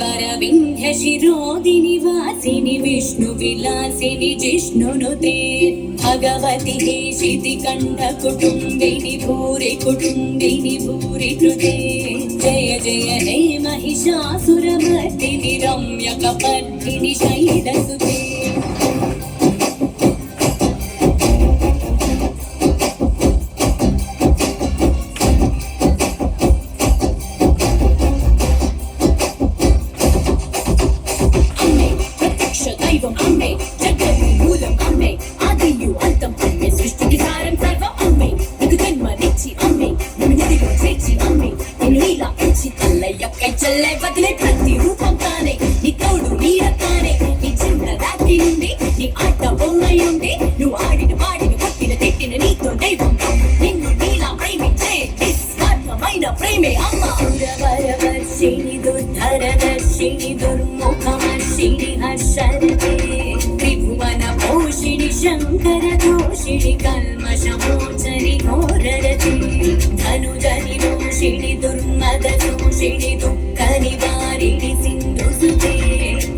गिरिवरविन्ध्यशिरोदिनि वासिनि विष्णुविलासिनि जिष्णुनुते भगवति हेशितिकण्ठकुटुम्बिनि भूरि कुटुम्बिनि भूरि कृते जय जय हे महिषासुरमर्दिनि रम्यकपर्दिनि शैलसुते అమ్మే జగతి మూలం అమ్మే ఆదియు అంతం అమ్మే సృష్టికి సారం సర్వం అమ్మే నీకు జన్మనిచ్చి అమ్మే నిన్ను నిధిలో చేర్చి అమ్మే నిన్ను ఇలా ఉంచి తల్లయ్యక్కై చెల్లై వదిలే ప్రతి రూపం తానే నీ తోడు నీడ తానే నీ చిన్న రాత్రి నుండి నీ ఆట బొమ్మై ఉండి నువ్వు ఆడిన పాడిన కొట్టిన తిట్టిన నీతో దైవం నిన్ను నీలా ప్రేమించే నిస్వార్థమైన ప్రేమే అమ్మ సురవరవర్షిణి దుర్ధరదర్శిని దుర్ముఖమర్షిణి హర్షరతే त्रिभुवन पोषिणि शंकर दोषिणि कल्मषमोचनि घोररति धनुजनि दोषिणि दुर्मद दोषिणि दुःख निवारिणि सिन्धुसुते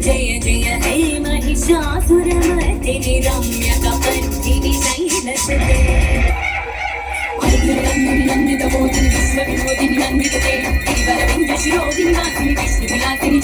जय जय हे महिषासुरमर्दिनि रम्यकपर्दिनि शैलसुते नन्दितमोदिनि विश्वविनोदिनि नन्दितते गिरिवरविन्ध्यशिरोदिनि वासिनि विष्णुविलासिनि